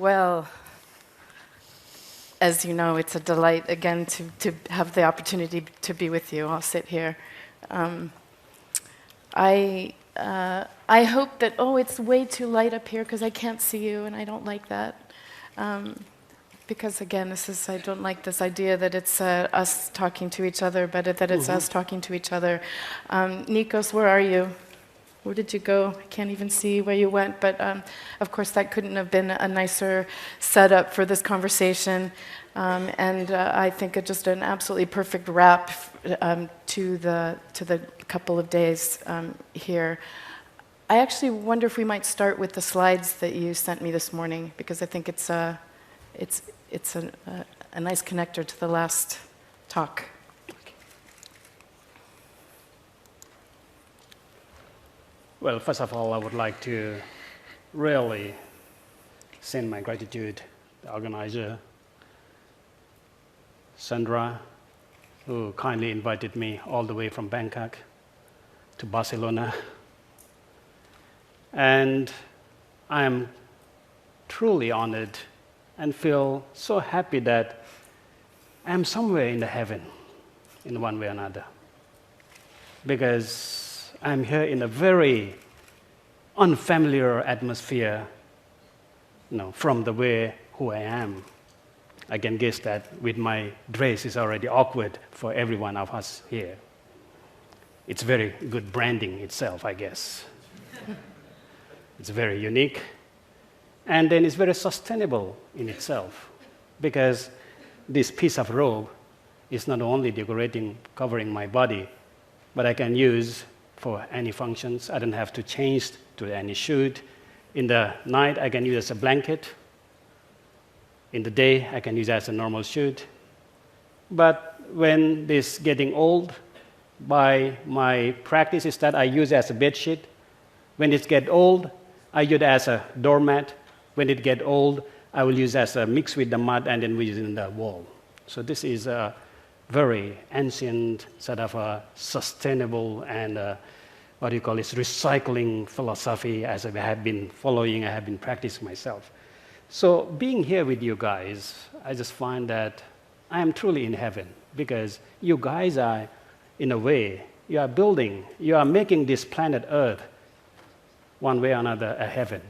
Well, as you know, it's a delight again to have the opportunity to be with you. I'll sit here. I hope that, it's way too light up here because I can't see you, and I don't like that. Because again, I don't like this idea that it's us talking to each other, but that it's us talking to each other. Nikos, where are you? Where did you go? I can't even see where you went, but of course that couldn't have been a nicer setup for this conversation. And I think it's just an absolutely perfect wrap to the couple of days here. I actually wonder if we might start with the slides that you sent me this morning, because I think it's a nice connector to the last talk. Well, first of all, I would like to really send my gratitude to the organizer, Sandra, who kindly invited me all the way from Bangkok to Barcelona. And I am truly honored and feel so happy that I am somewhere in the heaven in one way or another. Because I'm here in a very unfamiliar atmosphere, from the way who I am. I can guess that with my dress is already awkward for every one of us here. It's very good branding itself, I guess. It's very unique. And then it's very sustainable in itself, because this piece of robe is not only decorating, covering my body, but I can use for any functions. I don't have to change to any suit. In the night, I can use as a blanket. In the day, I can use as a normal suit. But when this getting old, by my practice is that I use as a bed sheet. When it gets old, I use it as a doormat. When it gets old, I will use as a mix with the mud and then we use it in the wall. So this is a very ancient sort of a sustainable and recycling philosophy as I have been following, I have been practicing myself. So being here with you guys, I just find that I am truly in heaven, because you guys are, in a way, you are building, you are making this planet Earth one way or another a heaven.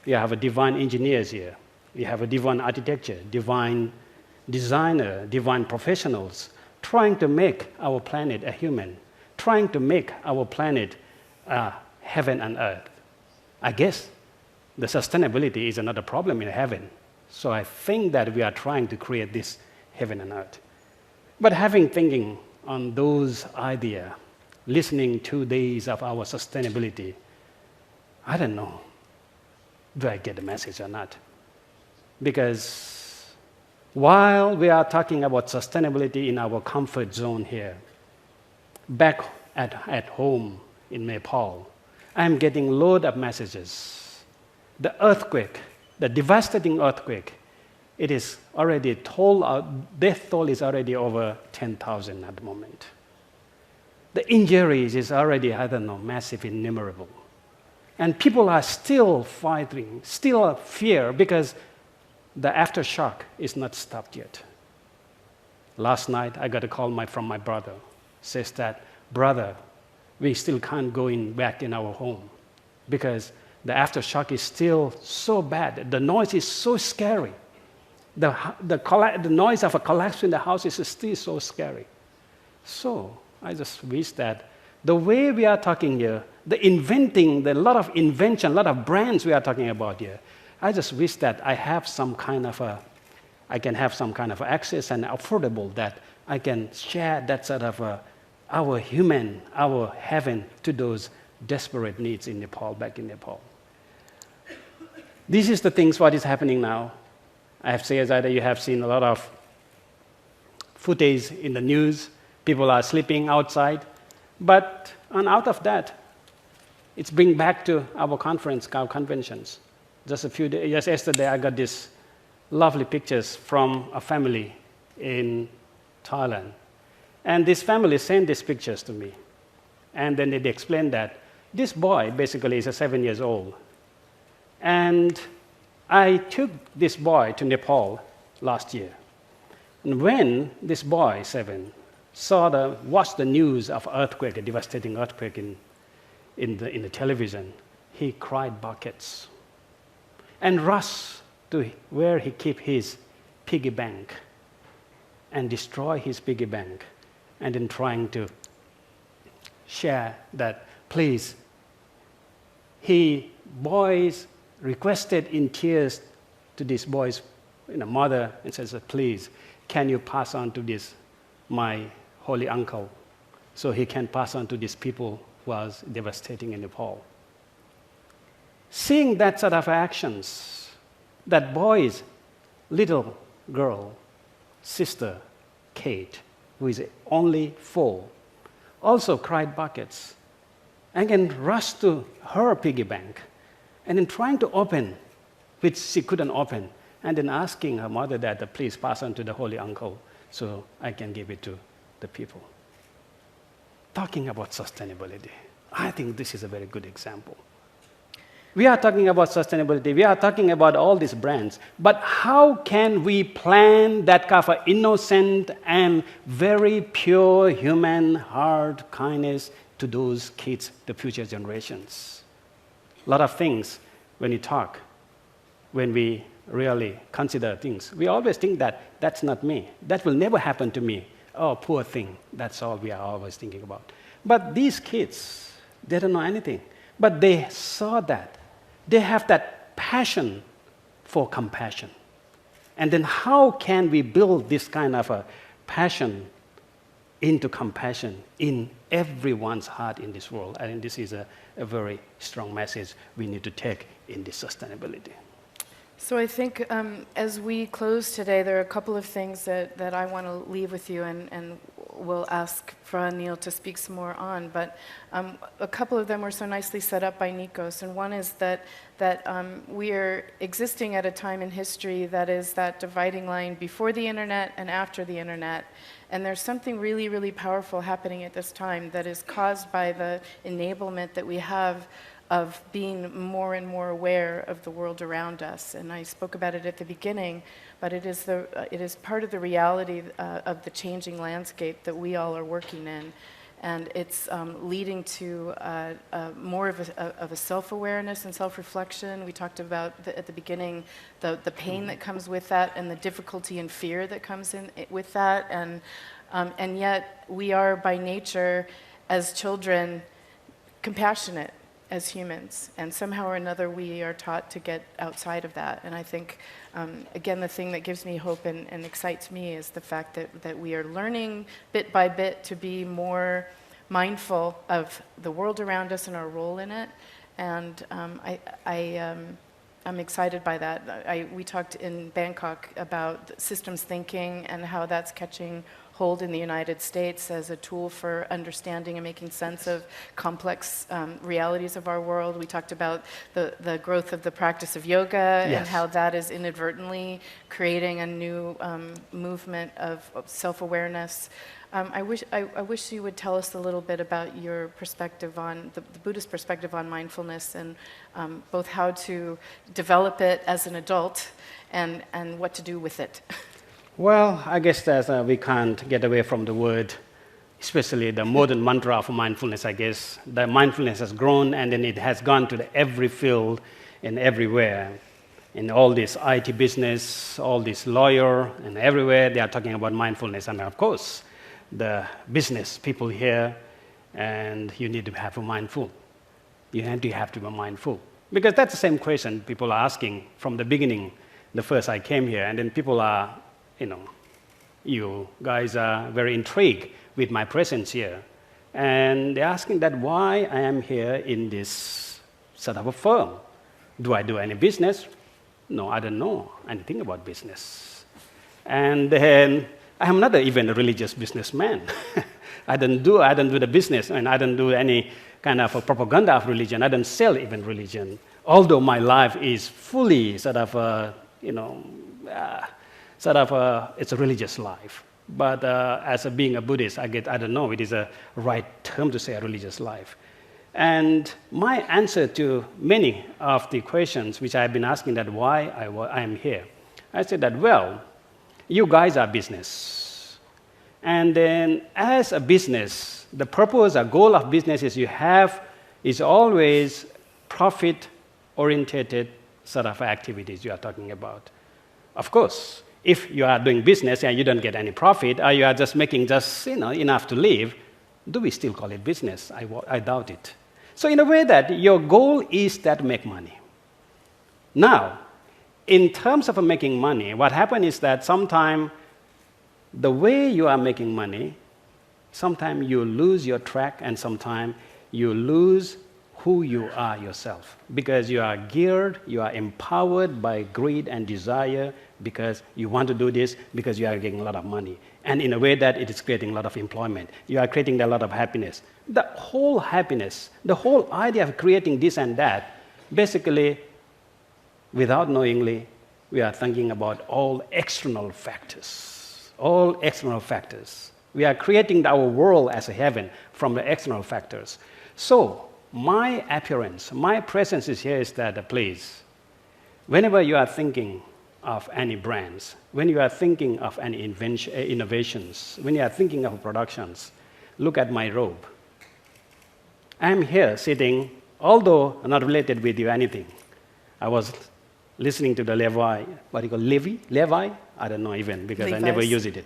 You have a divine engineers here. You have a divine architecture, divine designer, divine professionals trying to make our planet a human, trying to make our planet heaven and earth. I guess the sustainability is another problem in heaven. So I think that we are trying to create this heaven and earth. But having thinking on those ideas, listening 2 days of our sustainability, I don't know, do I get the message or not? Because while we are talking about sustainability in our comfort zone here, back at home in Nepal, I'm getting a load of messages. The earthquake, the devastating earthquake, it is already death toll is already over 10,000 at the moment. The injuries is already, massive, innumerable. And people are still fighting, still fear, because the aftershock is not stopped yet. Last night, I got a call from my brother. Says that, brother, we still can't go back in our home because the aftershock is still so bad. The noise is so scary. The noise of a collapse in the house is still so scary. So I just wish that the way we are talking here, the lot of invention, a lot of brands we are talking about here, I just wish that I can have some kind of access and affordable that I can share that sort of our heaven to those desperate needs in Nepal, back in Nepal. This is the things what is happening now. I have said that you have seen a lot of footage in the news. People are sleeping outside. But out of that, it's bring back to our conventions. Just yesterday, I got these lovely pictures from a family in Thailand. And this family sent these pictures to me. And then they explained that this boy basically is 7 years old. And I took this boy to Nepal last year. And when this boy, 7, watched the news of earthquake, a devastating earthquake in the television, he cried buckets and rushed to where he kept his piggy bank and destroy his piggy bank, and then trying to share that, please. Boys requested in tears to this boy's mother and says, please, can you pass on to this, my holy uncle, so he can pass on to these people who was devastating in Nepal. Seeing that sort of actions, that boy's little girl, sister, Kate, who is only 4, also cried buckets and then rushed to her piggy bank and then trying to open, which she couldn't open, and then asking her mother that, please pass on to the holy uncle so I can give it to the people. Talking about sustainability, I think this is a very good example. We are talking about sustainability, we are talking about all these brands, but how can we plan that kind of innocent and very pure human heart kindness to those kids, the future generations? A lot of things when you talk, when we really consider things, we always think that that's not me, that will never happen to me. Oh, poor thing, that's all we are always thinking about. But these kids, they don't know anything, but they saw that. They have that passion for compassion. And then how can we build this kind of a passion into compassion in everyone's heart in this world? I think this is a very strong message we need to take in this sustainability. So I think as we close today, there are a couple of things that I want to leave with you, and we'll ask Phra Neil to speak some more on. But a couple of them were so nicely set up by Nikos, and one is that we are existing at a time in history that is that dividing line before the internet and after the internet. And there's something really, really powerful happening at this time that is caused by the enablement that we have of being more and more aware of the world around us. And I spoke about it at the beginning, but it is part of the reality of the changing landscape that we all are working in. And it's leading to more of a self-awareness and self-reflection. We talked about, at the beginning, the pain that comes with that and the difficulty and fear that comes in with that. And yet, we are by nature, as children, compassionate as humans, and somehow or another we are taught to get outside of that. And I think, again, the thing that gives me hope and excites me is the fact that we are learning bit by bit to be more mindful of the world around us and our role in it. And I'm excited by that. We talked in Bangkok about systems thinking and how that's catching hold in the United States as a tool for understanding and making sense of complex realities of our world. We talked about the growth of the practice of yoga, yes, and how that is inadvertently creating a new movement of self-awareness. I wish you would tell us a little bit about your perspective on the Buddhist perspective on mindfulness, and both how to develop it as an adult and what to do with it. Well, I guess that we can't get away from the word, especially the modern mantra of mindfulness, I guess. The mindfulness has grown, and then it has gone to every field and everywhere. In all this IT business, all this lawyer, and everywhere they are talking about mindfulness. And of course, the business people here, and you need to have a mindful. You have to be mindful. Because that's the same question people are asking from the beginning, the first I came here, and then people are, you guys are very intrigued with my presence here. And they're asking that why I am here in this sort of a firm. Do I do any business? No, I don't know anything about business. And then I am not even a religious businessman. I don't do the business, and I don't do any kind of a propaganda of religion. I don't sell even religion. Although my life is fully sort of, it's a religious life. But as being a Buddhist, I don't know, it is a right term to say a religious life. And my answer to many of the questions which I've been asking, that why I am here, I said that, well, you guys are business. And then as a business, the purpose or goal of business is always profit-oriented sort of activities you are talking about. Of course, if you are doing business and you don't get any profit, or you are just making enough to live, do we still call it business? I doubt it. So in a way that your goal is that to make money. Now, in terms of making money, what happens is that sometimes the way you are making money, sometimes you lose your track and sometimes you lose who you are yourself, because you are geared, you are empowered by greed and desire, because you want to do this, because you are getting a lot of money. And in a way that it is creating a lot of employment. You are creating a lot of happiness. The whole happiness, the whole idea of creating this and that, basically, without knowingly, we are thinking about all external factors. All external factors. We are creating our world as a heaven from the external factors. So, my appearance, my presence is here is that, please, whenever you are thinking of any brands, when you are thinking of any innovations, when you are thinking of productions, look at my robe. I am here sitting, although not related with you anything. I was listening to the Levi, what do you call Levi? I don't know even, because Levi's. I never used it.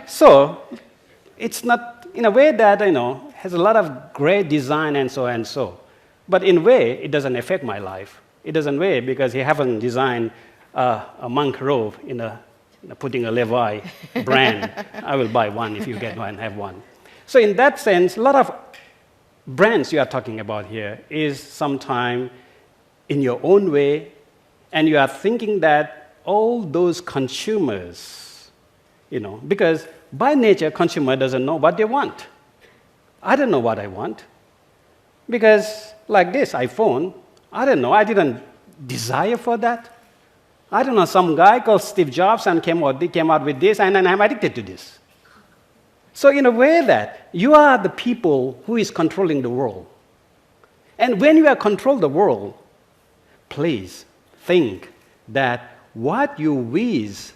So, it's not, in a way that, has a lot of great design and so and so. But in a way, it doesn't affect my life. It doesn't way because he haven't designed a monk robe putting a Levi brand. I will buy one if you get one, have one. So in that sense, a lot of brands you are talking about here is sometime in your own way, and you are thinking that all those consumers, because by nature, consumer doesn't know what they want. I don't know what I want. Because like this iPhone, I don't know, I didn't desire for that. I don't know, some guy called Steve Jobs and came out with this, and I'm addicted to this. So in a way that you are the people who is controlling the world. And when you are control the world, please think that what you wish,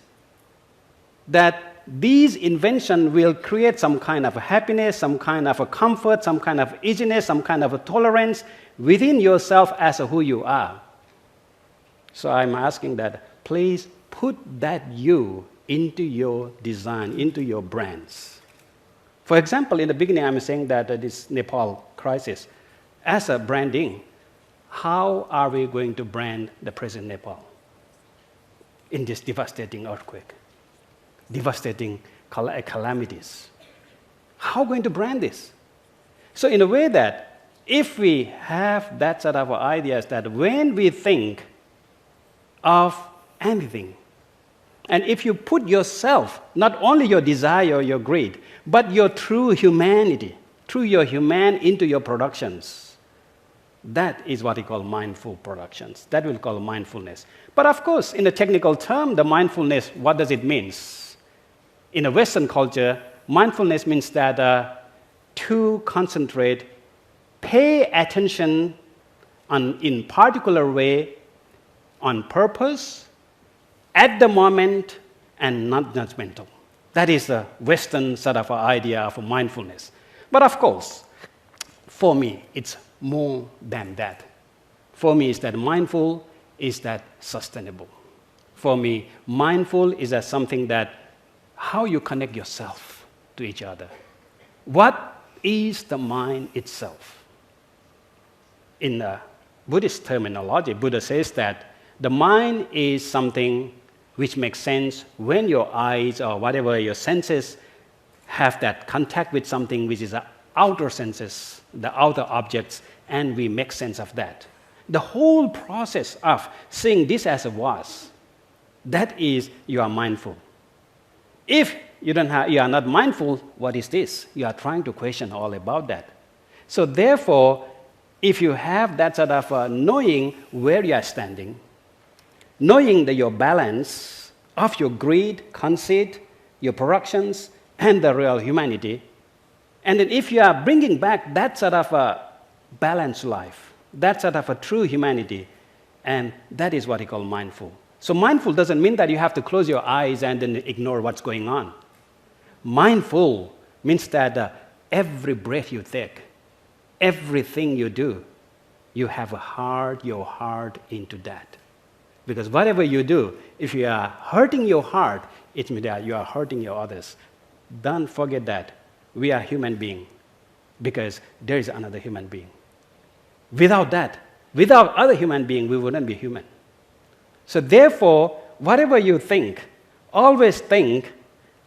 that these inventions will create some kind of happiness, some kind of a comfort, some kind of easiness, some kind of a tolerance within yourself as who you are. So I'm asking that, please put that you into your design, into your brands. For example, in the beginning, I'm saying that this Nepal crisis, as a branding, how are we going to brand the present Nepal in this devastating earthquake? Devastating calamities. How are we going to brand this? So in a way that if we have that sort of ideas that when we think of anything, and if you put yourself, not only your desire or your greed, but your true humanity, through your human into your productions, that is what we call mindful productions. That we'll call mindfulness. But of course, in the technical term, the mindfulness, what does it mean? In a Western culture, mindfulness means that to concentrate, pay attention in particular way, on purpose, at the moment, and not judgmental. That is the Western sort of idea of mindfulness. But of course, for me, it's more than that. For me, is that mindful is that sustainable. For me, mindful is that something that how you connect yourself to each other. What is the mind itself? In the Buddhist terminology, Buddha says that the mind is something which makes sense when your eyes or whatever your senses have that contact with something which is the outer senses, the outer objects, and we make sense of that. The whole process of seeing this as a was, that is you are mindful. If you are not mindful, what is this? You are trying to question all about that. So therefore, if you have that sort of knowing where you are standing, knowing that your balance of your greed, conceit, your productions, and the real humanity, And then if you are bringing back that sort of a balanced life, that sort of a true humanity, and that is what he call mindful. So mindful doesn't mean that you have to close your eyes and then ignore what's going on. Mindful means that every breath you take, everything you do, you have your heart into that. Because whatever you do, if you are hurting your heart, it means that you are hurting your others. Don't forget that. We are human beings because there is another human being. Without that, without other human being, we wouldn't be human. So therefore, whatever you think, always think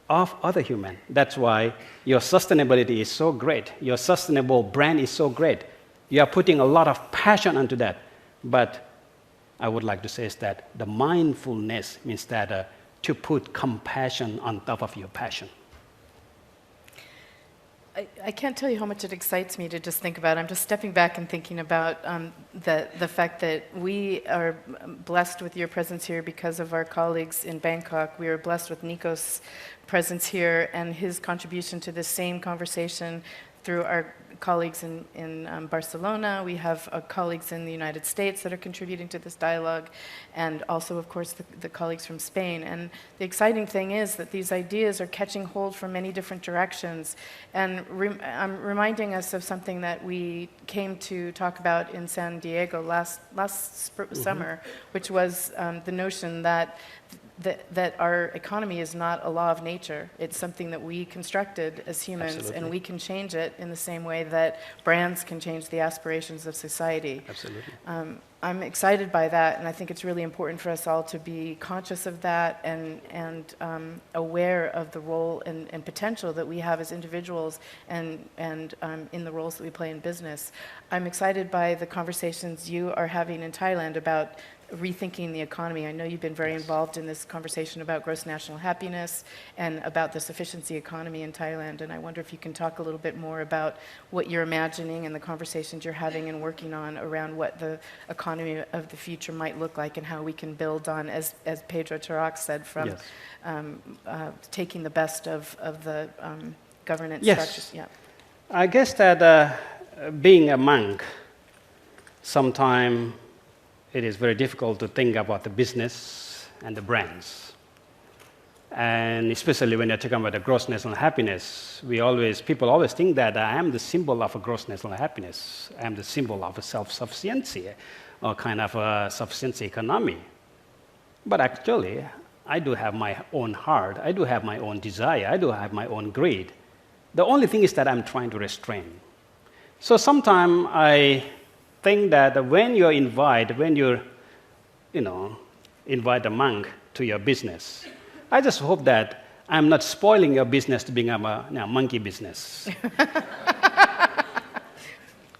of other human. That's why your sustainability is so great. Your sustainable brand is so great. You are putting a lot of passion into that. But I would like to say is that the mindfulness means that to put compassion on top of your passion. I can't tell you how much it excites me to just think about it. I'm just stepping back and thinking about the fact that we are blessed with your presence here because of our colleagues in Bangkok. We are blessed with Nico's presence here and his contribution to this same conversation through our colleagues in Barcelona. We have colleagues in the United States that are contributing to this dialogue, and also, of course, the colleagues from Spain. And the exciting thing is that these ideas are catching hold from many different directions, and reminding us of something that we came to talk about in San Diego last summer, which was the notion that our economy is not a law of nature. It's something that we constructed as humans. Absolutely. And we can change it in the same way that brands can change the aspirations of society. Absolutely. I'm excited by that, and I think it's really important for us all to be conscious of that and aware of the role and potential that we have as individuals and in the roles that we play in business. I'm excited by the conversations you are having in Thailand about rethinking the economy. I know you've been very involved in this conversation about gross national happiness and about the sufficiency economy in Thailand, and I wonder if you can talk a little bit more about what you're imagining and the conversations you're having and working on around what the economy of the future might look like and how we can build on, as Pedro Tarak said, from taking the best of the governance structures. Yeah. I guess that being a monk, sometimes it is very difficult to think about the business and the brands. And especially when you're talking about the gross national happiness, people always think that I am the symbol of a gross national happiness. I am the symbol of a self-sufficiency or kind of a sufficiency economy. But actually, I do have my own heart. I do have my own desire. I do have my own greed. The only thing is that I'm trying to restrain. So sometimes I think that when you invite a monk to your business, I just hope that I'm not spoiling your business to become a monkey business.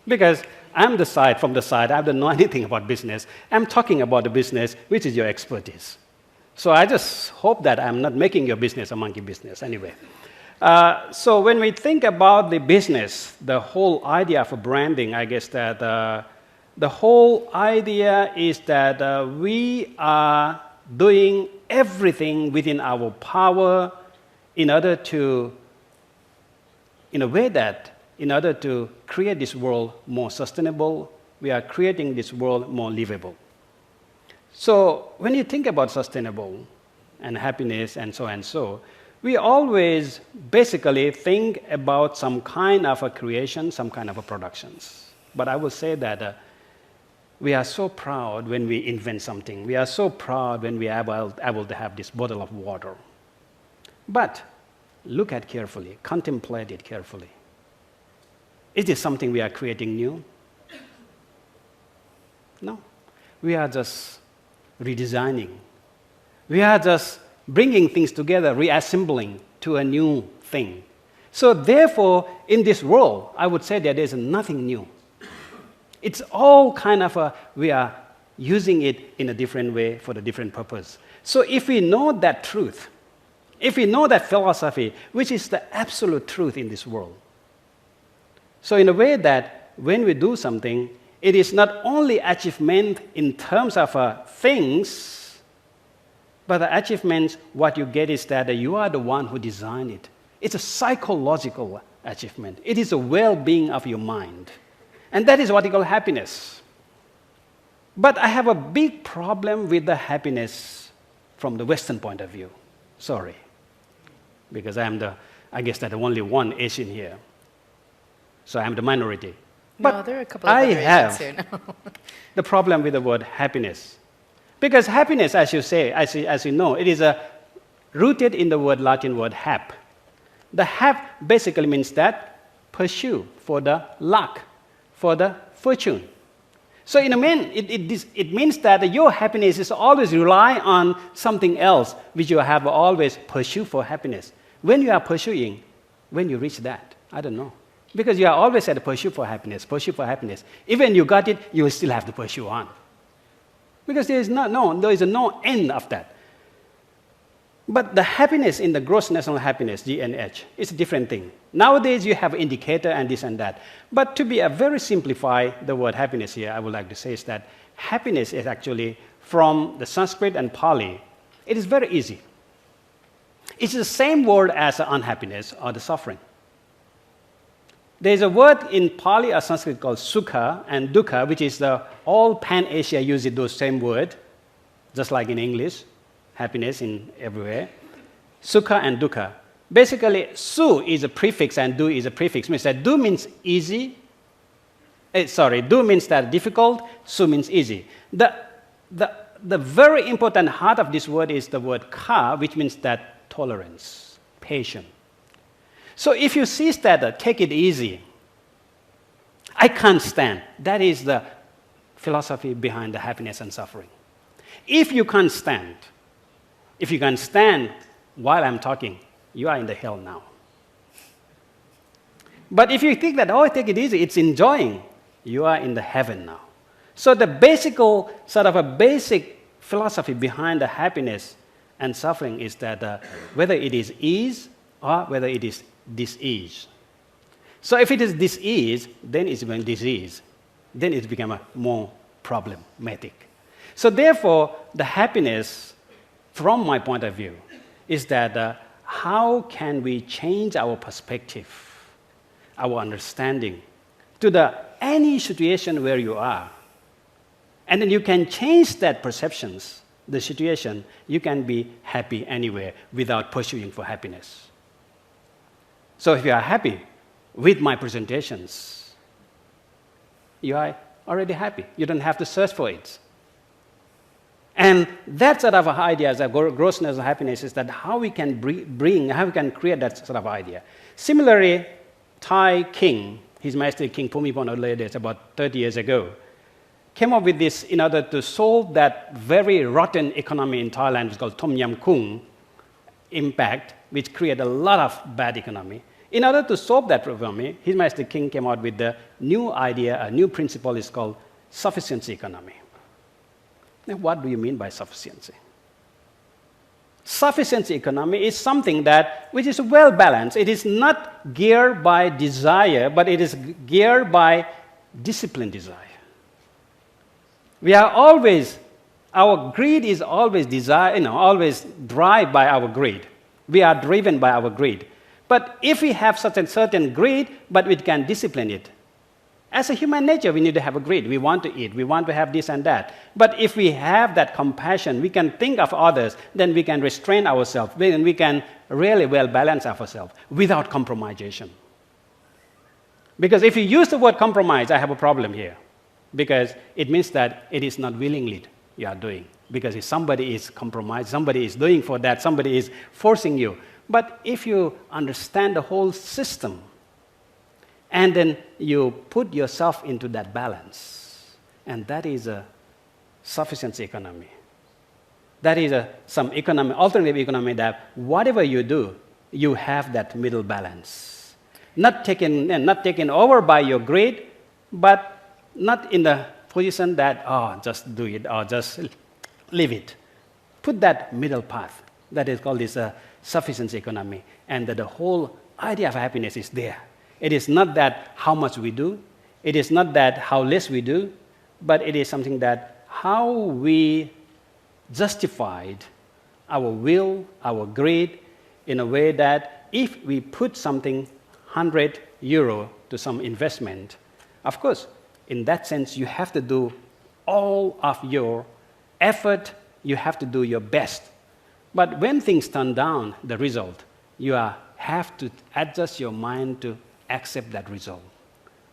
Because from the side, I don't know anything about business. I'm talking about the business, which is your expertise. So I just hope that I'm not making your business a monkey business anyway. So when we think about the business, the whole idea of branding, I guess that the whole idea is that we are doing everything within our power in order to create this world more sustainable, we are creating this world more livable. So when you think about sustainable and happiness and so, we always basically think about some kind of a creation, some kind of a productions. But I will say that we are so proud when we invent something. We are so proud when we are able to have this bottle of water. But look at carefully, contemplate it carefully. Is this something we are creating new? No. We are just redesigning. We are just bringing things together, reassembling to a new thing. So therefore, in this world, I would say that there's nothing new. It's all kind of we are using it in a different way for a different purpose. So if we know that truth, if we know that philosophy, which is the absolute truth in this world, so in a way that when we do something, it is not only achievement in terms of things, but the achievement, what you get is that you are the one who designed it. It's a psychological achievement. It is a well-being of your mind. And that is what you call happiness. But I have a big problem with the happiness from the Western point of view. Sorry. Because I guess that only one Asian here. So I'm the minority. No, there are a couple of other Asians here now. The problem with the word happiness. Because happiness, as you say, as you know, it is rooted in the Latin word hap. The hap basically means that pursue for the luck, for the fortune. So in a man, it means that your happiness is always rely on something else which you have always pursue for happiness. When you are pursuing, when you reach that, I don't know. Because you are always at a pursue for happiness, pursue for happiness. Even you got it, you will still have to pursue on. Because there is no end of that. But the happiness in the gross national happiness, GNH, is a different thing. Nowadays, you have indicator and this and that. But to be a very simplify the word happiness here, I would like to say is that happiness is actually from the Sanskrit and Pali. It is very easy. It's the same word as unhappiness or the suffering. There is a word in Pali or Sanskrit called sukha and dukkha, which is all Pan-Asia uses those same word, just like in English. Happiness in everywhere. Sukha and dukkha. Basically, su is a prefix and du is a prefix. Means that du means easy. Du means that difficult. Su means easy. The very important heart of this word is the word kha, which means that tolerance, patience. So if you see that, take it easy. I can't stand. That is the philosophy behind the happiness and suffering. If you can't stand while I'm talking, you are in the hell now. But if you think that, take it easy, it's enjoying, you are in the heaven now. So the basic philosophy behind the happiness and suffering is that whether it is ease or whether it is dis-ease. So if it is dis-ease, then it's going disease. Then it becomes more problematic. So therefore, the happiness, from my point of view, is that how can we change our perspective, our understanding, to any situation where you are. And then you can change that perceptions, the situation, you can be happy anywhere without pursuing for happiness. So if you are happy with my presentations, you are already happy. You don't have to search for it. And that sort of idea, as a grossness of happiness, is that how we can how we can create that sort of idea. Similarly, Thai king, His Majesty King Bhumibol Adulyadej, about 30 years ago, came up with this in order to solve that very rotten economy in Thailand, which is called Tom Yam Kung impact, which created a lot of bad economy. In order to solve that problem, His Majesty King came out with the new idea, a new principle is called sufficiency economy. Now, what do you mean by sufficiency? Sufficiency economy is something which is well balanced. It is not geared by desire, but it is geared by disciplined desire. Our greed is always desire, always driven by our greed. We are driven by our greed. But if we have such a certain greed, but we can discipline it, as a human nature, we need to have a greed. We want to eat. We want to have this and that. But if we have that compassion, we can think of others, then we can restrain ourselves. Then we can really well balance ourselves without compromisation. Because if you use the word compromise, I have a problem here. Because it means that it is not willingly you are doing. Because if somebody is compromised, somebody is doing for that, somebody is forcing you. But if you understand the whole system, and then you put yourself into that balance. And that is a sufficiency economy. That is some alternative economy that whatever you do, you have that middle balance. Not taken over by your greed, but not in the position that, just do it or just leave it. Put that middle path. That is called this sufficiency economy. And the whole idea of happiness is there. It is not that how much we do, it is not that how less we do, but it is something that how we justified our will, our greed, in a way that if we put something 100 euro to some investment, of course, in that sense, you have to do all of your effort, you have to do your best. But when things turn down, the result, you have to adjust your mind to accept that result.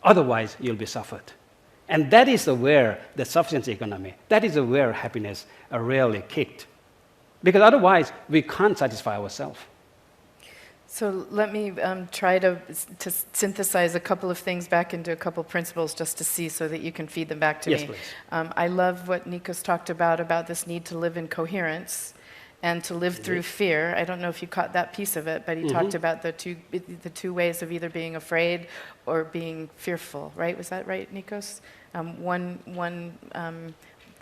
Otherwise, you'll be suffered. And that is where the sufficiency economy, that is where happiness are really kicked. Because otherwise, we can't satisfy ourselves. So let me try to synthesize a couple of things back into a couple principles just to see so that you can feed them back to me. Yes, please. I love what Nikos talked about this need to live in coherence and to live through fear. I don't know if you caught that piece of it, but he talked about the two ways of either being afraid or being fearful, right? Was that right, Nikos? One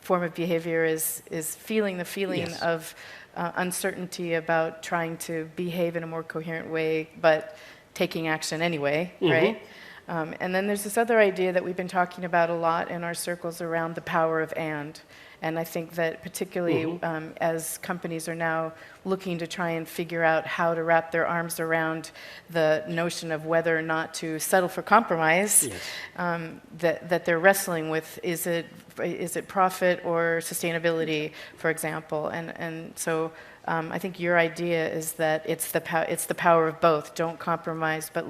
form of behavior is feeling the feeling Yes. of uncertainty about trying to behave in a more coherent way, but taking action anyway, right? And then there's this other idea that we've been talking about a lot in our circles around the power of and. And I think that particularly as companies are now looking to try and figure out how to wrap their arms around the notion of whether or not to settle for compromise, that they're wrestling with, is it profit or sustainability, for example? And so I think your idea is that it's the power of both. Don't compromise, but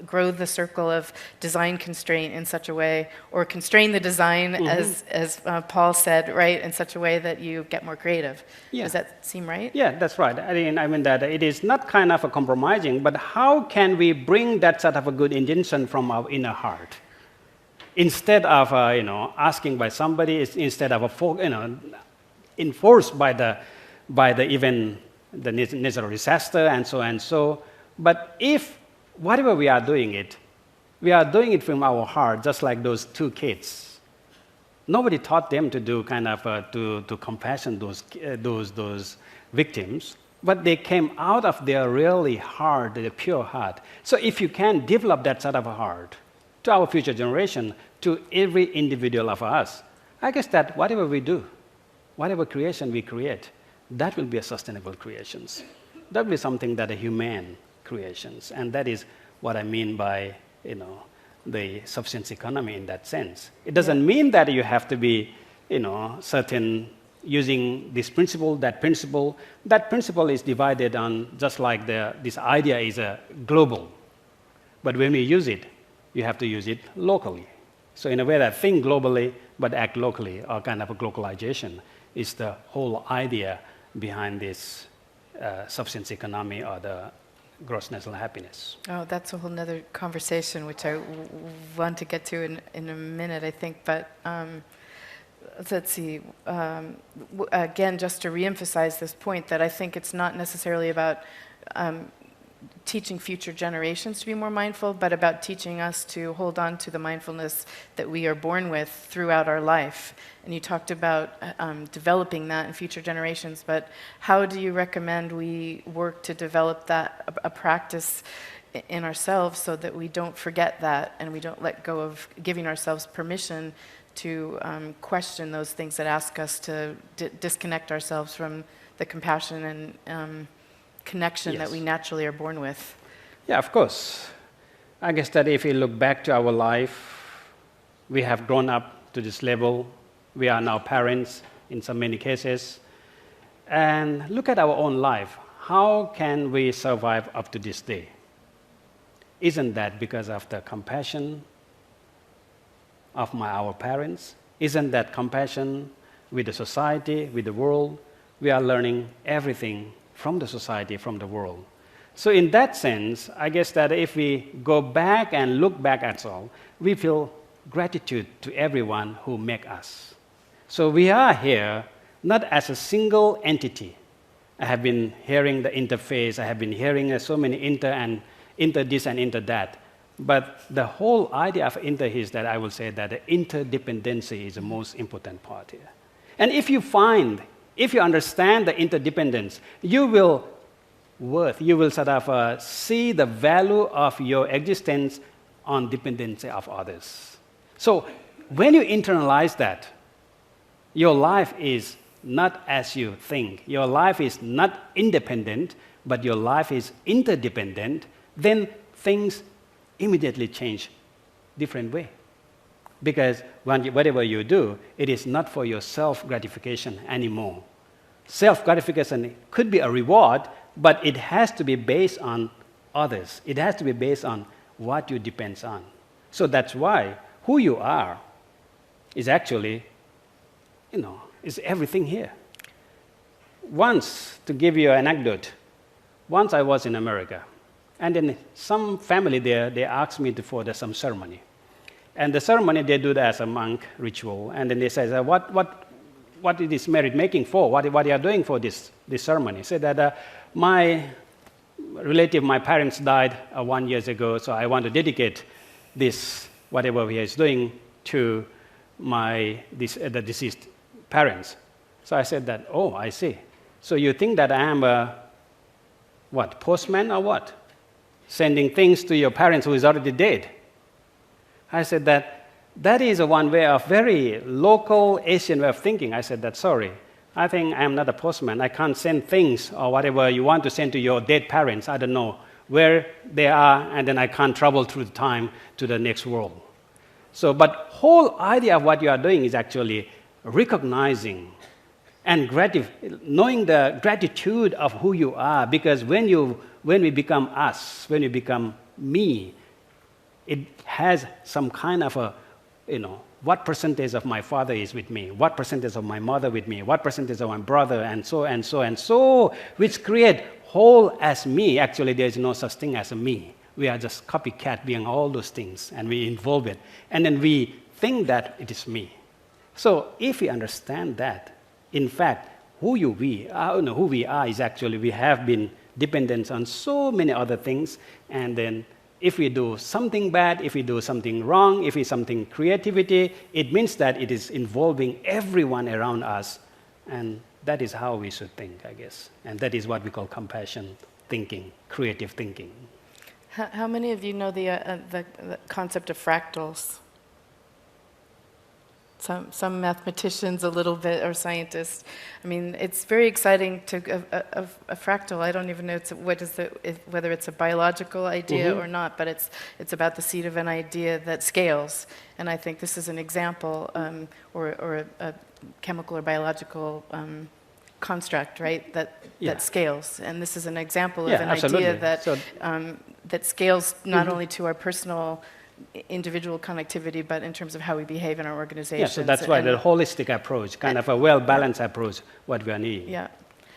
grow the circle of design constraint in such a way, or constrain the design, as Paul said, right, in such a way that you get more creative. Yeah. Does that seem right? Yeah, that's right. I mean that it is not kind of a compromising, but how can we bring that sort of a good intention from our inner heart? Instead of asking by somebody, instead of enforced by the even the natural disaster and so. But if whatever we are doing it from our heart, just like those two kids. Nobody taught them to do kind of to compassion those victims, but they came out of their really heart, their pure heart. So if you can develop that sort of a heart to our future generation, to every individual of us, I guess that whatever we do, whatever creation we create, that will be a sustainable creations. That will be something that are human creations, and that is what I mean by the sufficiency economy in that sense. It doesn't mean that you have to be certain using this principle, that principle. That principle is divided on just like this idea is global, but when we use it, you have to use it locally. So in a way that think globally but act locally, or kind of a globalization, is the whole idea behind this sufficiency economy or the gross national happiness. Oh, that's a whole nother conversation, which I want to get to in a minute, I think. But let's see. Again, just to reemphasize this point, that I think it's not necessarily about teaching future generations to be more mindful, but about teaching us to hold on to the mindfulness that we are born with throughout our life. And you talked about developing that in future generations, but how do you recommend we work to develop that, a practice in ourselves, so that we don't forget that and we don't let go of giving ourselves permission to question those things that ask us to disconnect ourselves from the compassion and connection that we naturally are born with? Yeah, of course. I guess that if we look back to our life, we have grown up to this level. We are now parents in so many cases. And look at our own life. How can we survive up to this day? Isn't that because of the compassion of our parents? Isn't that compassion with the society, with the world? We are learning everything from the society, from the world. So in that sense, I guess that if we go back and look back at all, we feel gratitude to everyone who make us. So we are here not as a single entity. I have been hearing the interface, I have been hearing so many inter this and inter that. But the whole idea of inter is that I will say that the interdependency is the most important part here. And if you understand the interdependence, you will sort of see the value of your existence on dependency of others. So when you internalize that, your life is not as you think. Your life is not independent, but your life is interdependent. Then things immediately change different way. Because whatever you do, it is not for your self-gratification anymore. Self-gratification could be a reward, but it has to be based on others. It has to be based on what you depend on. So that's why who you are is actually, is everything here. Once, to give you an anecdote, once I was in America, and then some family there, they asked me for some ceremony. And the ceremony, they do that as a monk ritual. And then they say, what is this merit making for? What are you doing for this ceremony? Said that my relative, my parents died 1 year ago, so I want to dedicate this, whatever he is doing, to the deceased parents. So I said that, oh, I see. So you think that I am a, postman or what? Sending things to your parents who is already dead. I said that is one way of very local Asian way of thinking. I said that, sorry, I think I am not a postman. I can't send things or whatever you want to send to your dead parents. I don't know where they are, and then I can't travel through the time to the next world. So, but whole idea of what you are doing is actually recognizing and knowing the gratitude of who you are, because when we become us, when we become me, it has some kind of a, what percentage of my father is with me, what percentage of my mother with me, what percentage of my brother, and so and so and so, which create whole as me. Actually, there is no such thing as a me. We are just copycat being all those things, and we involve it. And then we think that it is me. So if we understand that, in fact, who we are is actually, we have been dependent on so many other things, and then if we do something bad, if we do something wrong, if it's something creativity, it means that it is involving everyone around us, and that is how we should think, I guess. And that is what we call compassion thinking, creative thinking. How many of you know the concept of fractals? Some mathematicians a little bit, or scientists. I mean, it's very exciting a fractal. I don't even know whether it's a biological idea or not, but it's about the seed of an idea that scales. And I think this is an example, or a chemical or biological construct, right? That scales. And this is an example of an idea that scales not only to our personal individual connectivity, but in terms of how we behave in our organizations. Yeah, so that's why the holistic approach, kind of a well-balanced approach, what we are needing. Yeah.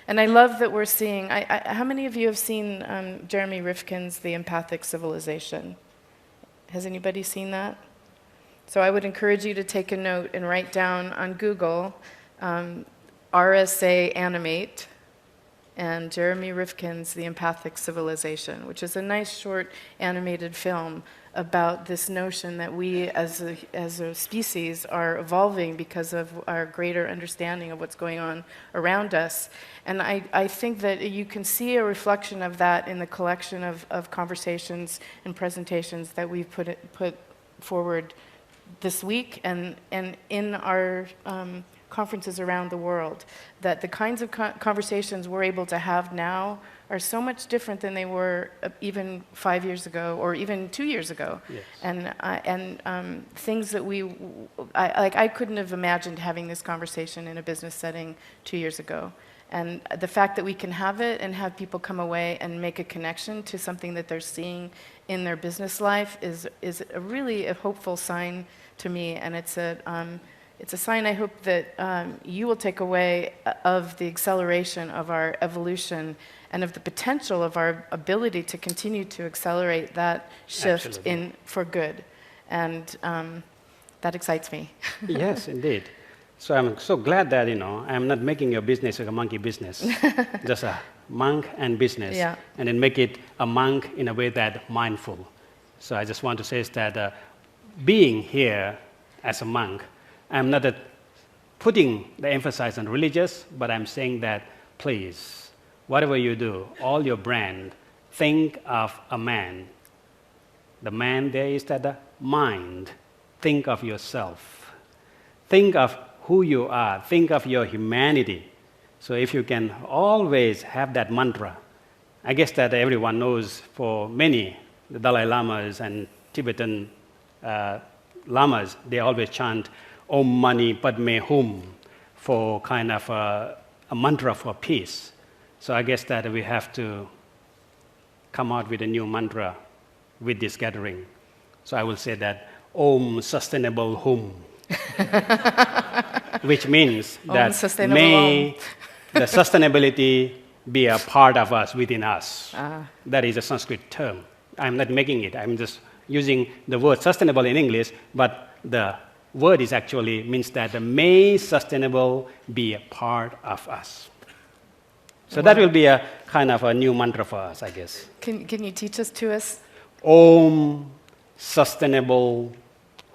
And I love that we're seeing, how many of you have seen Jeremy Rifkin's The Empathic Civilization? Has anybody seen that? So I would encourage you to take a note and write down on Google RSA Animate and Jeremy Rifkin's The Empathic Civilization, which is a nice short animated film about this notion that we as a species are evolving because of our greater understanding of what's going on around us. And I think that you can see a reflection of that in the collection of conversations and presentations that we've put forward this week and in our conferences around the world, that the kinds of conversations we're able to have now are so much different than they were even 5 years ago or even 2 years ago. Yes. And things that I couldn't have imagined having this conversation in a business setting 2 years ago. And the fact that we can have it and have people come away and make a connection to something that they're seeing in their business life is really a hopeful sign to me. And it's a sign, I hope, that you will take away of the acceleration of our evolution and of the potential of our ability to continue to accelerate that shift for good. And that excites me. Yes, indeed. So I'm so glad that, I'm not making your business like a monkey business, just a monk and business, and then make it a monk in a way that mindful. So I just want to say is that being here as a monk, I'm not putting the emphasis on religious, but I'm saying that, please, whatever you do, all your brand, think of a man. The man there is that the mind. Think of yourself. Think of who you are. Think of your humanity. So if you can always have that mantra, I guess that everyone knows for many the Dalai Lamas and Tibetan Lamas, they always chant Om Mani Padme Hum for kind of a mantra for peace. So I guess that we have to come out with a new mantra with this gathering. So I will say that Om Sustainable Hum, which means that may the sustainability be a part of us, within us. That is a Sanskrit term. I'm not making it. I'm just using the word sustainable in English, but the word is actually means that may sustainable be a part of us. So that will be a kind of a new mantra for us, I guess. Can you teach us to us? Om Sustainable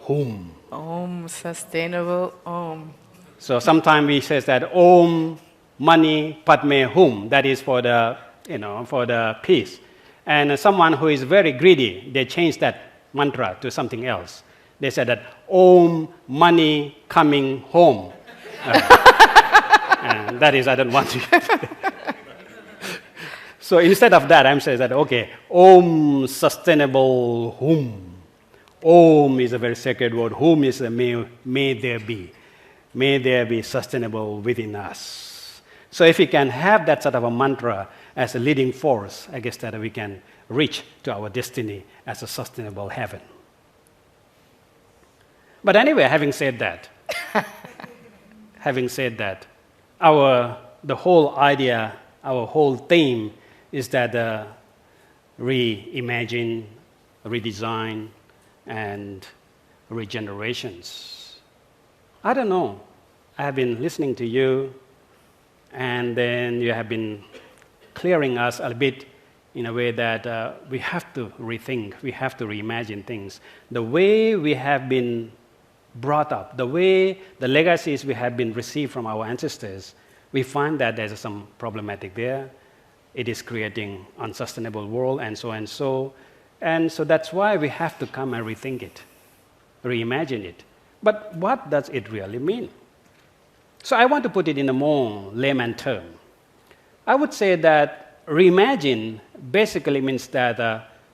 Hum. Om Sustainable Om. So sometimes we say that Om Mani Padme Hum. That is for the for the peace. And someone who is very greedy, they change that mantra to something else. They said that Om Money Coming Home. And that is, I don't want to. So instead of that, I'm saying that, okay, Om Sustainable Hum. Om is a very sacred word. Hum is a may there be. May there be sustainable within us. So if we can have that sort of a mantra as a leading force, I guess that we can reach to our destiny as a sustainable heaven. But anyway, having said that, the whole idea, our whole theme is that reimagine, redesign, and regenerations. I don't know. I have been listening to you, and then you have been clearing us a bit in a way that we have to rethink, we have to reimagine things. The way we have been brought up, the way the legacies we have been received from our ancestors, we find that there's some problematic there. It is creating unsustainable world and so and so. And so that's why we have to come and rethink it, reimagine it. But what does it really mean? So I want to put it in a more layman term. I would say that reimagine basically means that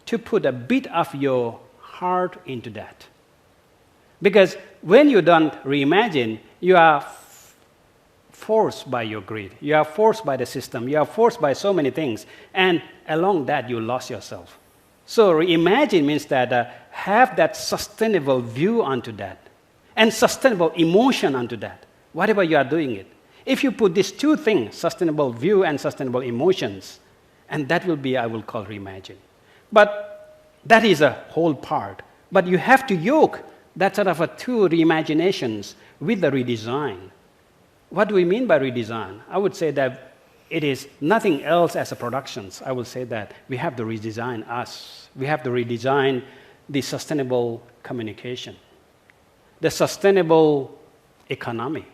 to put a bit of your heart into that. Because when you don't reimagine, you are forced by your greed. You are forced by the system. You are forced by so many things. And along that, you lost yourself. So reimagine means that have that sustainable view onto that and sustainable emotion onto that, whatever you are doing it. If you put these two things, sustainable view and sustainable emotions, and that will be, I will call reimagine. But that is a whole part. But you have to yoke that sort of a two reimaginations with the redesign. What do we mean by redesign? I would say that it is nothing else as a productions. I would say that we have to redesign us. We have to redesign the sustainable communication, the sustainable economy,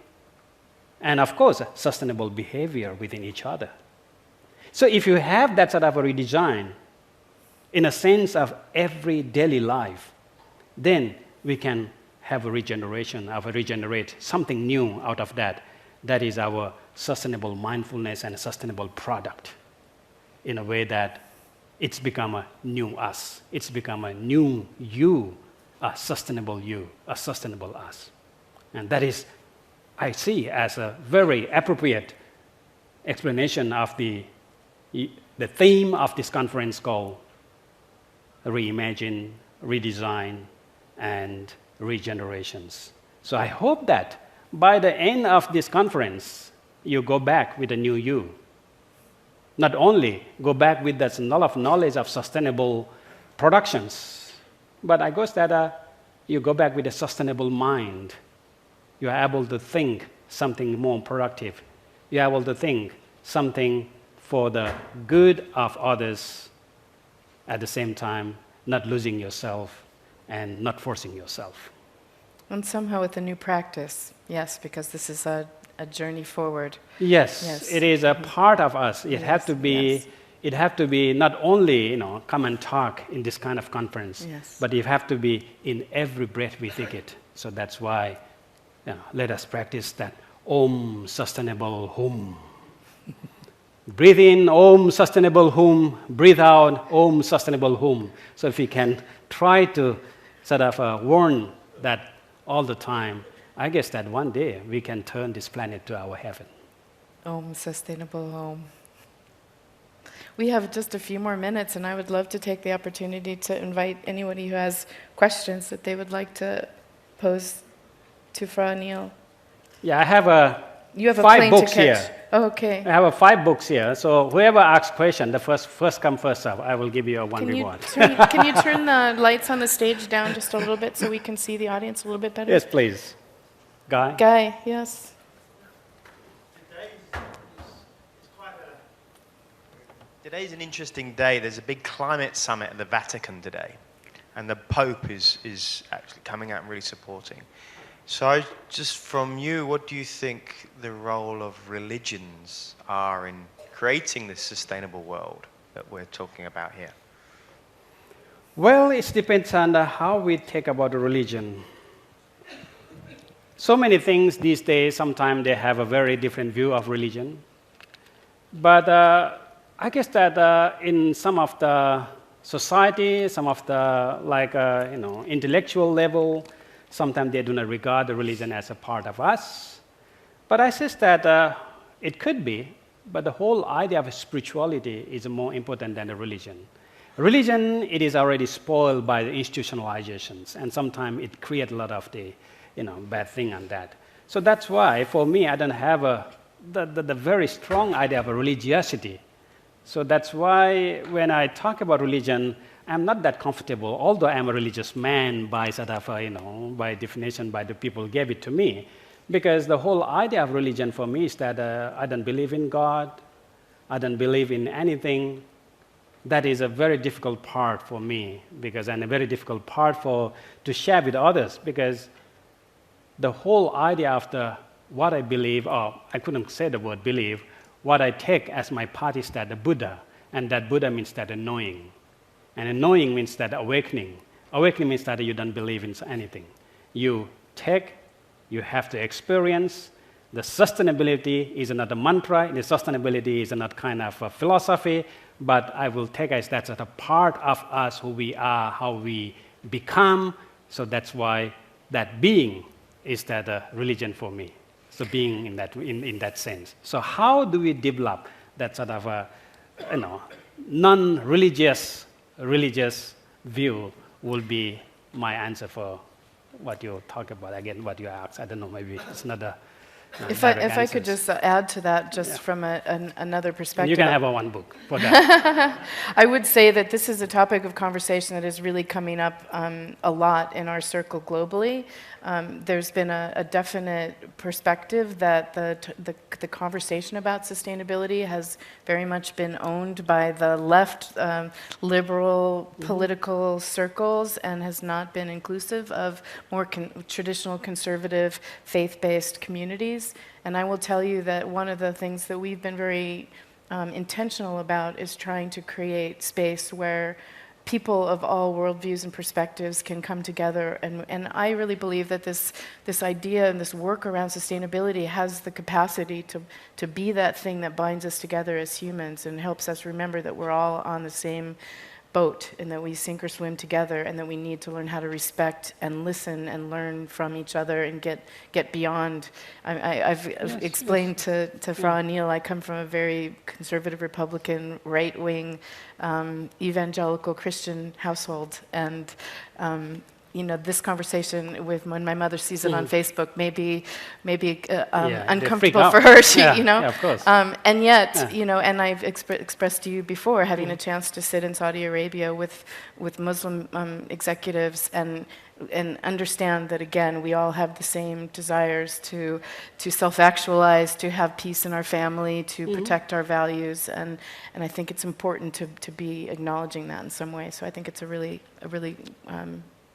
and of course, sustainable behavior within each other. So if you have that sort of a redesign in a sense of every daily life, then we can have a regeneration, regenerate something new out of that. That is our sustainable mindfulness and a sustainable product in a way that it's become a new us. It's become a new you, a sustainable us. And that is, I see, as a very appropriate explanation of the theme of this conference called Reimagine, Redesign, and Regenerations. So I hope that by the end of this conference, you go back with a new you. Not only go back with that lot of knowledge of sustainable productions, but I guess that you go back with a sustainable mind. You are able to think something more productive. You are able to think something for the good of others, at the same time not losing yourself and not forcing yourself. And somehow with a new practice, yes, because this is a journey forward. Yes, it is a part of us. It has to be not only come and talk in this kind of conference, but it have to be in every breath we take it. So that's why let us practice that Om Sustainable Hum. breathe in, Om, sustainable hum, breathe out, Om, sustainable hum. So if we can try to sort of warn that all the time, I guess that one day we can turn this planet to our heaven. Om, sustainable home. We have just a few more minutes, and I would love to take the opportunity to invite anybody who has questions that they would like to pose to Phra Neil. Yeah, I have You have a 5 plane books to catch. here. Oh, okay. I have 5 books here. So whoever asks question, the first come, first serve. I will give you a one reward. Can you turn the lights on the stage down just a little bit so we can see the audience a little bit better? Yes, please. Guy? Guy, yes. Today's an interesting day. There's a big climate summit at the Vatican today, and the Pope is actually coming out and really supporting. So just from you, what do you think the role of religions are in creating this sustainable world that we're talking about here? Well, it depends on how we think about religion. So many things these days, sometimes they have a very different view of religion. But I guess that in some of the society, some of the intellectual level, sometimes they do not regard the religion as a part of us. But I say that it could be, but the whole idea of spirituality is more important than the religion. Religion, it is already spoiled by the institutionalizations, and sometimes it creates a lot of the bad thing on that. So that's why, for me, I don't have the very strong idea of a religiosity. So that's why when I talk about religion, I'm not that comfortable, although I'm a religious man by sort of, by definition, by the people gave it to me. Because the whole idea of religion for me is that I don't believe in God, I don't believe in anything. That is a very difficult part for me, and a very difficult part to share with others, because the whole idea of what I believe, or I couldn't say the word believe, what I take as my part is that the Buddha, and that Buddha means that the knowing. And the knowing means that awakening. Awakening means that you don't believe in anything. You have to experience. The sustainability is not a mantra, the sustainability is not kind of a philosophy, but I will take as that's a part of us, who we are, how we become. So that's why that being is that religion for me. So being in that sense. So how do we develop that sort of non-religious view will be my answer for what you talk about. Again, what you asked. I don't know, maybe it's not a If I could just add to that, just from another perspective. And you can have one book for that. I would say that this is a topic of conversation that is really coming up a lot in our circle globally. There's been a definite perspective that the conversation about sustainability has very much been owned by the left liberal political circles and has not been inclusive of more traditional conservative faith-based communities. And I will tell you that one of the things that we've been very intentional about is trying to create space where people of all worldviews and perspectives can come together. And I really believe that this idea and this work around sustainability has the capacity to be that thing that binds us together as humans and helps us remember that we're all on the same boat and that we sink or swim together, and that we need to learn how to respect and listen and learn from each other and get beyond. I've explained to Phra Neil, I come from a very conservative Republican, right-wing, evangelical Christian household, and this conversation when my mother sees it on Facebook may be uncomfortable for her. Of course. And yet, and I've expressed to you before, having a chance to sit in Saudi Arabia with Muslim executives and understand that, again, we all have the same desires to self-actualize, to have peace in our family, to protect our values, and I think it's important to be acknowledging that in some way. So I think it's a really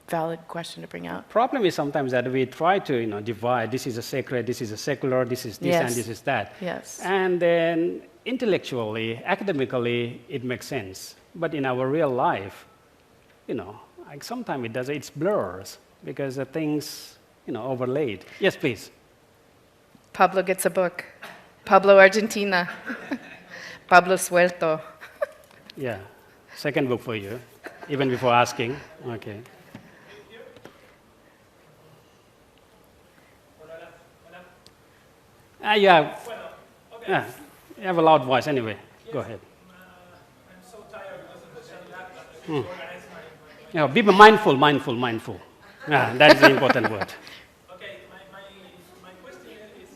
valid question to bring out. Problem is sometimes that we try to divide. This is a sacred, this is a secular, this is this, and this is that. Yes. And then intellectually, academically, it makes sense. But in our real life, sometimes it does. It's blurs because the things overlaid. Yes, please. Pablo gets a book. Pablo, Argentina. Pablo Suelto. Yeah, second book for you, even before asking. Okay. Yeah. Yeah, you have a loud voice anyway. Go ahead. I'm so tired because of the jet lag that I organize my Yeah, be mindful. Yeah, that's the important word. Okay, my question is,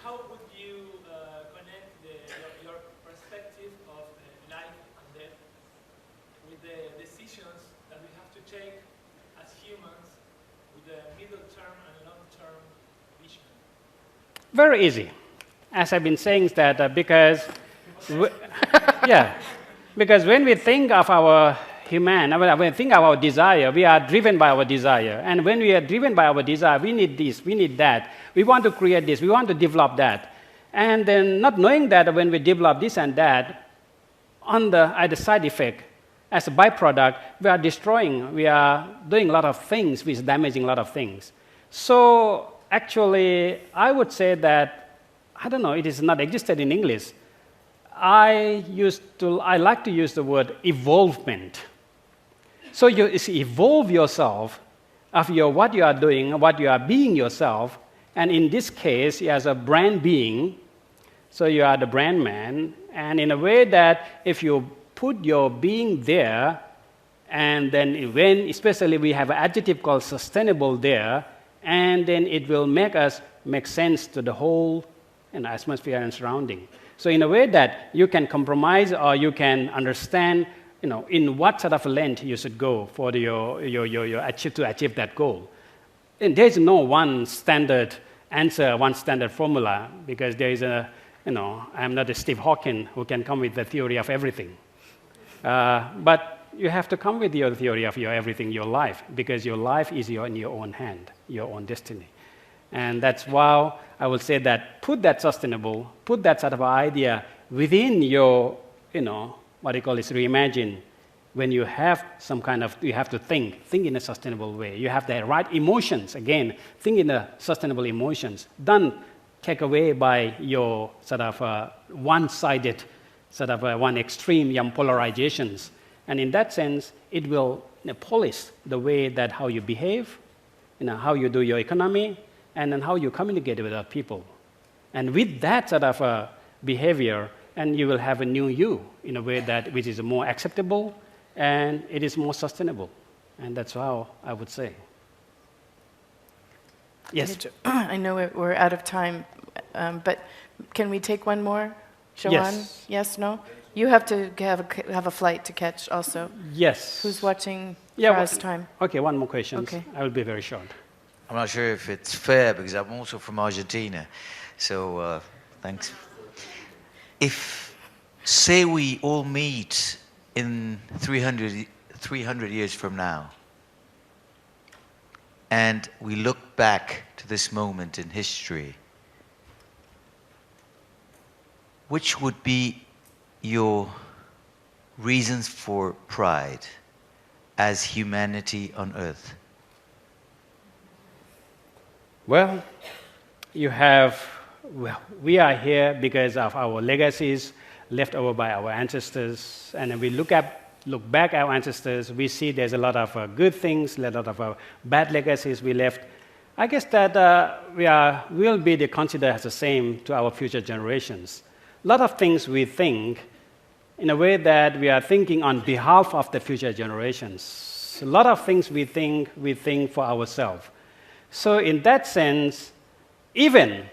how would you connect your perspective of life and death with the decisions that we have to take as humans with the middle term and long term vision? Very easy. As I've been saying, that because when we think of our when we think of our desire, we are driven by our desire. And when we are driven by our desire, we need this, we need that. We want to create this, we want to develop that. And then not knowing that when we develop this and that, at the side effect, as a byproduct, we are destroying, we are doing a lot of things which is damaging a lot of things. So actually, I would say that, I don't know, it is not existed in English. I like to use the word evolvement. So you evolve yourself of what you are doing, what you are being yourself, and in this case, as a brand being, so you are the brand man, and in a way that if you put your being there, and then especially we have an adjective called sustainable there, and then it will make sense to the whole atmosphere and surrounding. So in a way that you can compromise or you can understand, in what sort of length you should go for to achieve that goal. And there is no one standard answer, one standard formula, because there is I'm not a Steve Hawking who can come with the theory of everything. But you have to come with your theory of your everything, your life, because your life is in your own hand, your own destiny. And that's why I will say that put that sort of idea within your, what you call is reimagine. When you have you have to think in a sustainable way. You have the right emotions, again, think in the sustainable emotions. Don't take away by your sort of one-sided, one extreme polarizations. And in that sense, it will polish the way that how you behave, how you do your economy, and then how you communicate with other people. And with that sort of behavior, and you will have a new you in a way which is more acceptable and it is more sustainable. And that's how I would say. Yes? I know we're out of time, but can we take one more? Joanne? Yes. Yes, no? You have to have a flight to catch also. Yes. Who's watching Phra's time? Okay, one more question. Okay. I will be very short. I'm not sure if it's fair because I'm also from Argentina. So thanks. If, say we all meet in 300 years from now, and we look back to this moment in history, which would be your reasons for pride as humanity on earth? Well, we are here because of our legacies left over by our ancestors. And when we look back at our ancestors, we see there's a lot of good things, a lot of bad legacies we left. I guess that will be considered as the same to our future generations. A lot of things we think in a way that we are thinking on behalf of the future generations. A lot of things we think for ourselves. So in that sense, even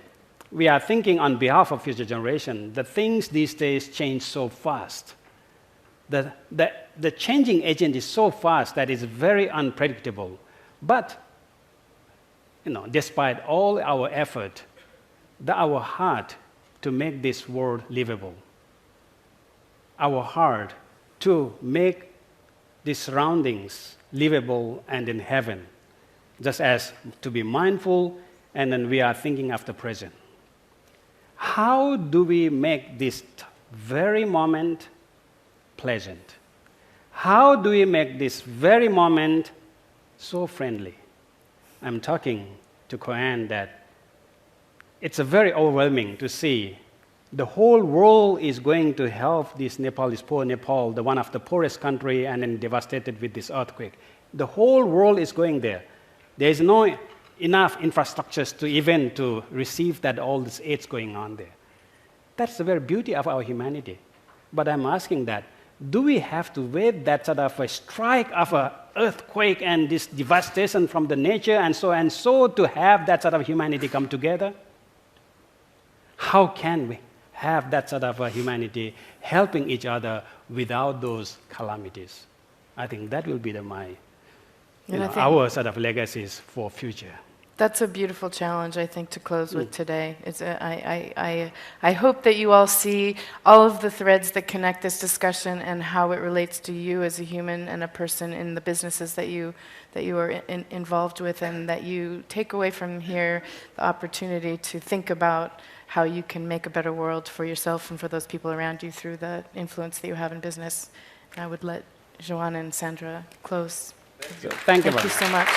we are thinking on behalf of future generation, the things these days change so fast. The changing agent is so fast that it's very unpredictable. But, despite all our effort, our heart to make this world livable, our heart to make these surroundings livable and in heaven, just as to be mindful, and then we are thinking of the present. How do we make this very moment pleasant? How do we make this very moment so friendly? I'm talking to Koann that it's very overwhelming to see The whole world is going to help this Nepal, this poor Nepal, the one of the poorest country and then devastated with this earthquake. The whole world is going there. There is no enough infrastructures to even to receive that all this aid's going on there. That's the very beauty of our humanity. But I'm asking that, do we have to wait that sort of a strike of an earthquake and this devastation from the nature and so to have that sort of humanity come together? How can we have that sort of a humanity helping each other without those calamities? I think that will be our sort of legacies for future. That's a beautiful challenge, I think, to close with today. I hope that you all see all of the threads that connect this discussion and how it relates to you as a human and a person in the businesses that you are involved with, and that you take away from here the opportunity to think about how you can make a better world for yourself and for those people around you through the influence that you have in business. And I would let Joanna and Sandra close. So, thank you so much.